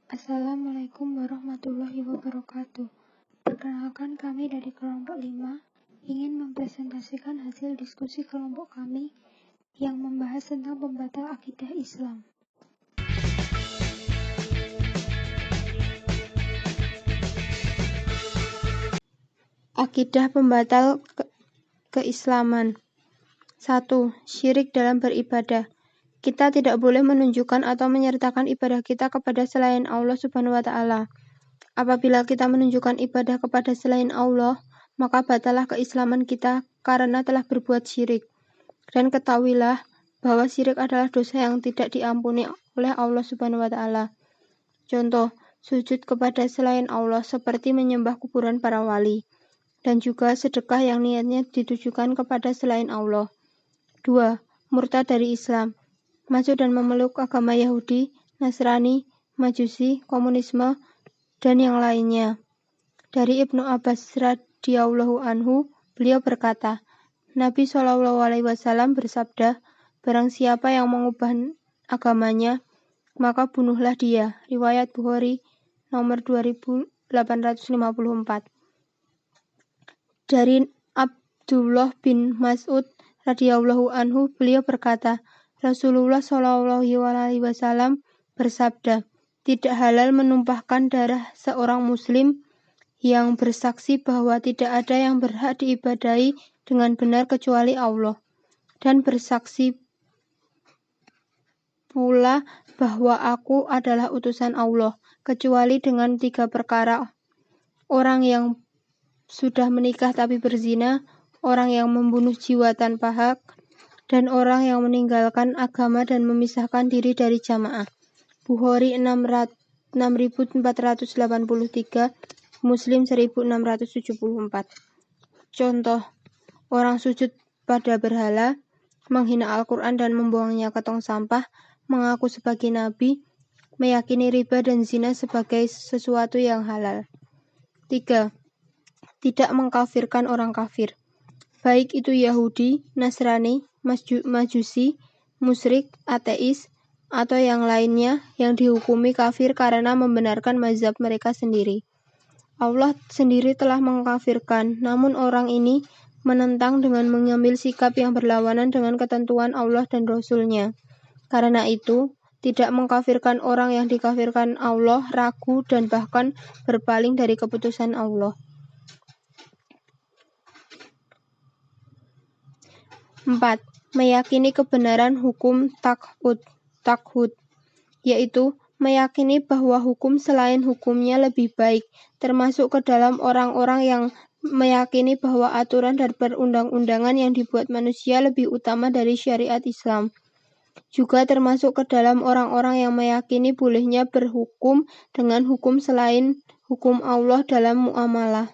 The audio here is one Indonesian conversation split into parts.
Assalamualaikum warahmatullahi wabarakatuh. Perkenalkan, kami dari kelompok 5 ingin mempresentasikan hasil diskusi kelompok kami yang membahas tentang pembatal akidah Islam. Akidah pembatal keislaman. 1. Syirik dalam beribadah. Kita tidak boleh menunjukkan atau menyertakan ibadah kita kepada selain Allah Subhanahu wa Ta'ala. Apabila kita menunjukkan ibadah kepada selain Allah, maka batalah keislaman kita karena telah berbuat syirik. Dan ketahuilah bahwa syirik adalah dosa yang tidak diampuni oleh Allah Subhanahu wa Ta'ala. Contoh, sujud kepada selain Allah seperti menyembah kuburan para wali, dan juga sedekah yang niatnya ditujukan kepada selain Allah. 2. Murtad dari Islam. Masuk dan memeluk agama Yahudi, Nasrani, Majusi, komunisme, dan yang lainnya. Dari Ibnu Abbas radhiyallahu anhu, beliau berkata, Nabi SAW bersabda, barang siapa yang mengubah agamanya, maka bunuhlah dia. Riwayat Bukhari nomor 2854. Dari Abdullah bin Mas'ud radhiyallahu anhu, beliau berkata, Rasulullah SAW bersabda, tidak halal menumpahkan darah seorang muslim yang bersaksi bahwa tidak ada yang berhak diibadahi dengan benar kecuali Allah, dan bersaksi pula bahwa aku adalah utusan Allah, kecuali dengan 3 perkara: orang yang sudah menikah tapi berzina, orang yang membunuh jiwa tanpa hak, dan orang yang meninggalkan agama dan memisahkan diri dari jamaah. Bukhari 6483, Muslim 1674. Contoh, orang sujud pada berhala, menghina Al-Quran dan membuangnya ke tong sampah, mengaku sebagai nabi, meyakini riba dan zina sebagai sesuatu yang halal. 3. Tidak mengkafirkan orang kafir, baik itu Yahudi, Nasrani, Majusi, musyrik, ateis, atau yang lainnya yang dihukumi kafir karena membenarkan mazhab mereka sendiri. Allah sendiri telah mengkafirkan, namun orang ini menentang dengan mengambil sikap yang berlawanan dengan ketentuan Allah dan Rasul-Nya. Karena itu, tidak mengkafirkan orang yang dikafirkan Allah ragu dan bahkan berpaling dari keputusan Allah. 4. Meyakini kebenaran hukum takhud, yaitu meyakini bahwa hukum selain hukumnya lebih baik, termasuk ke dalam orang-orang yang meyakini bahwa aturan dan perundang-undangan yang dibuat manusia lebih utama dari syariat Islam. Juga termasuk ke dalam orang-orang yang meyakini bolehnya berhukum dengan hukum selain hukum Allah dalam muamalah,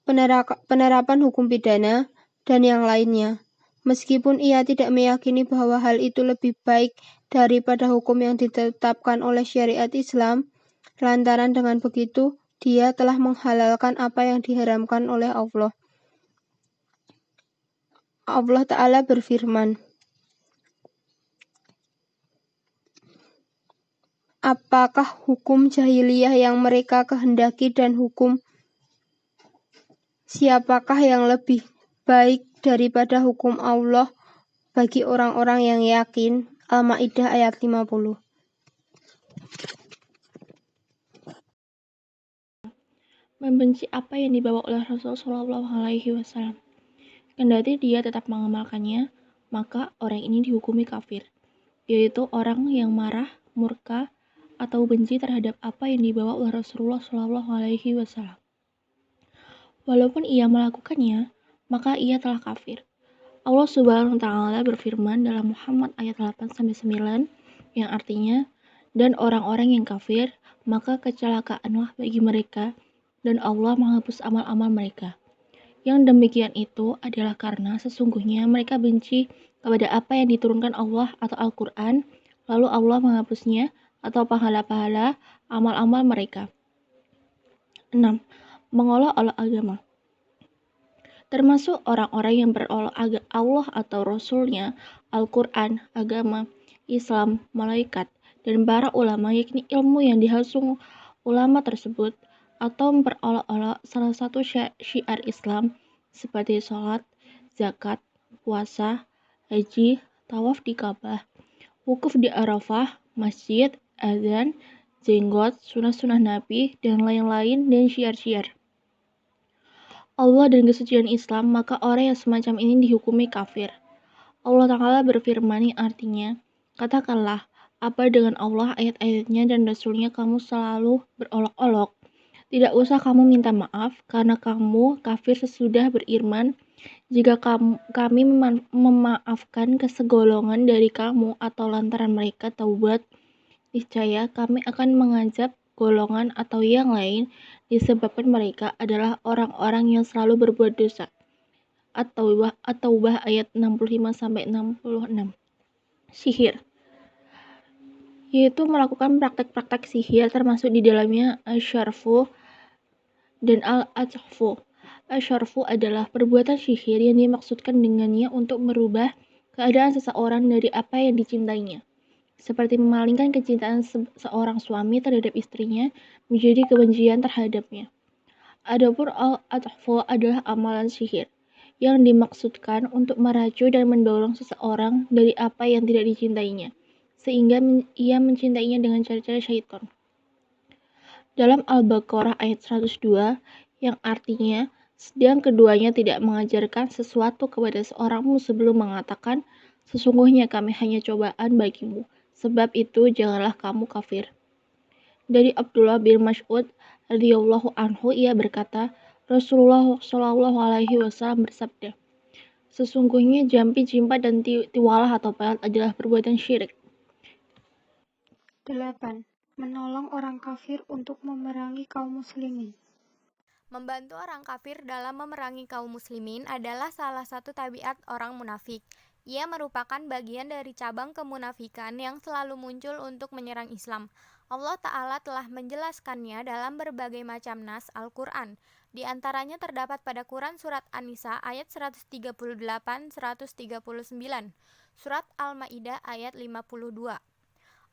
penerapan hukum pidana, dan yang lainnya. Meskipun ia tidak meyakini bahwa hal itu lebih baik daripada hukum yang ditetapkan oleh syariat Islam, lantaran dengan begitu, dia telah menghalalkan apa yang diharamkan oleh Allah. Allah Ta'ala berfirman, apakah hukum jahiliyah yang mereka kehendaki dan hukum siapakah yang lebih baik daripada hukum Allah bagi orang-orang yang yakin? Al-Maidah ayat 50. Membenci apa yang dibawa oleh Rasulullah SAW. Kendati dia tetap mengamalkannya, maka orang ini dihukumi kafir, yaitu orang yang marah, murka, atau benci terhadap apa yang dibawa oleh Rasulullah SAW. Walaupun ia melakukannya, maka ia telah kafir. Allah Subhanahu wa Ta'ala berfirman dalam Muhammad ayat 8-9 yang artinya, dan orang-orang yang kafir, maka kecelakaanlah bagi mereka, dan Allah menghapus amal-amal mereka. Yang demikian itu adalah karena sesungguhnya mereka benci kepada apa yang diturunkan Allah atau Al-Quran, lalu Allah menghapusnya atau pahala-pahala amal-amal mereka. 6. Mengolok-olok agama. Termasuk orang-orang yang berolah Allah atau Rasulnya, Al-Quran, agama, Islam, malaikat, dan para ulama, yakni ilmu yang dihasung ulama tersebut, atau memperolok-olok salah satu syiar Islam seperti sholat, zakat, puasa, haji, tawaf di Ka'bah, wukuf di Arafah, masjid, azan, jenggot, sunah-sunah Nabi, dan lain-lain, dan syiar-syiar Allah dan kesucian Islam, maka orang yang semacam ini dihukumi kafir. Allah Ta'ala berfirman, artinya, katakanlah, apa dengan Allah, ayat-ayatnya, dan Rasulnya kamu selalu berolok-olok? Tidak usah kamu minta maaf, karena kamu kafir sesudah beriman. Jika kami memaafkan kesegolongan dari kamu atau lantaran mereka taubat, niscaya kami akan mengazab golongan atau yang lain disebabkan mereka adalah orang-orang yang selalu berbuat dosa. At-Taubah ayat 65-66. Sihir, yaitu melakukan praktek-praktek sihir, termasuk di dalamnya asyarfu dan al-atfu. Asyarfu adalah perbuatan sihir yang dimaksudkan dengannya untuk merubah keadaan seseorang dari apa yang dicintainya, seperti memalingkan kecintaan seorang suami terhadap istrinya menjadi kebencian terhadapnya. Adapun al-atfu adalah amalan sihir yang dimaksudkan untuk meracu dan mendorong seseorang dari apa yang tidak dicintainya, sehingga ia mencintainya dengan cara-cara syaitan. Dalam Al-Baqarah ayat 102, yang artinya, sedang keduanya tidak mengajarkan sesuatu kepada seorangmu sebelum mengatakan, sesungguhnya kami hanya cobaan bagimu, sebab itu janganlah kamu kafir. Dari Abdullah bin Mas'ud radhiyallahu anhu, ia berkata, Rasulullah Shallallahu alaihi wasallam bersabda, sesungguhnya jampi, jimpat, dan tiwalah atau pelet adalah perbuatan syirik. 8. Menolong orang kafir untuk memerangi kaum muslimin. Membantu orang kafir dalam memerangi kaum muslimin adalah salah satu tabiat orang munafik. Ia merupakan bagian dari cabang kemunafikan yang selalu muncul untuk menyerang Islam. Allah Ta'ala telah menjelaskannya dalam berbagai macam nas Al-Quran. Di antaranya terdapat pada Quran Surat An-Nisa ayat 138-139, Surat Al-Ma'idah ayat 52.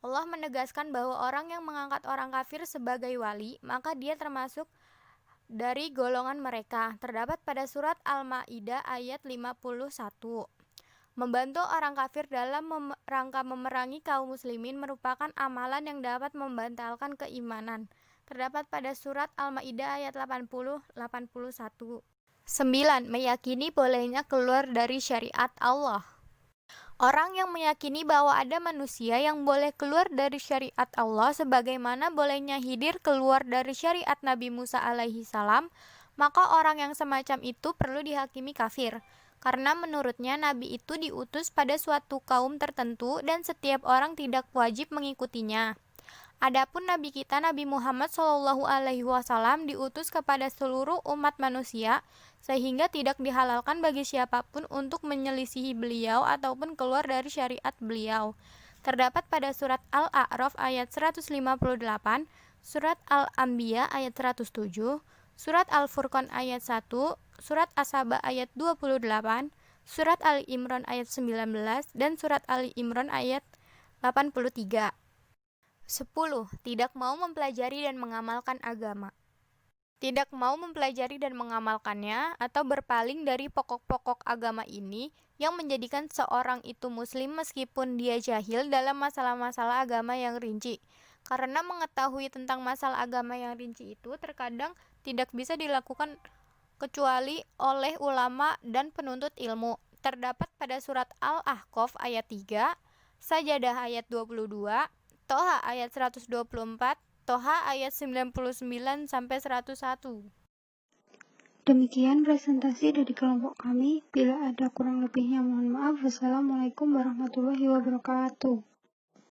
Allah menegaskan bahwa orang yang mengangkat orang kafir sebagai wali, maka dia termasuk dari golongan mereka. Terdapat pada Surat Al-Ma'idah ayat 51. Membantu orang kafir dalam rangka memerangi kaum muslimin merupakan amalan yang dapat membantalkan keimanan. Terdapat pada Surat Al-Ma'idah ayat 80-81. 9. Meyakini bolehnya keluar dari syariat Allah. Orang yang meyakini bahwa ada manusia yang boleh keluar dari syariat Allah sebagaimana bolehnya Khidir keluar dari syariat Nabi Musa alaihi salam, maka orang yang semacam itu perlu dihakimi kafir. Karena menurutnya Nabi itu diutus pada suatu kaum tertentu dan setiap orang tidak wajib mengikutinya. Adapun Nabi kita Nabi Muhammad SAW diutus kepada seluruh umat manusia, sehingga tidak dihalalkan bagi siapapun untuk menyelisihi beliau ataupun keluar dari syariat beliau. Terdapat pada Surat Al-A'raf ayat 158, Surat Al-Anbiya ayat 107, Surat Al-Furqan ayat 1, Surat As-Saba ayat 28, Surat Ali Imran ayat 19, dan Surat Ali Imran ayat 83. 10. Tidak mau mempelajari dan mengamalkan agama. Tidak mau mempelajari dan mengamalkannya atau berpaling dari pokok-pokok agama ini yang menjadikan seorang itu muslim meskipun dia jahil dalam masalah-masalah agama yang rinci. Karena mengetahui tentang masalah agama yang rinci itu terkadang tidak bisa dilakukan kecuali oleh ulama dan penuntut ilmu. Terdapat pada Surat Al-Ahqaf ayat 3, Sajadah ayat 22, Toha ayat 124, Toha ayat 99-101. Demikian presentasi dari kelompok kami. Bila ada kurang lebihnya mohon maaf. Wassalamualaikum warahmatullahi wabarakatuh.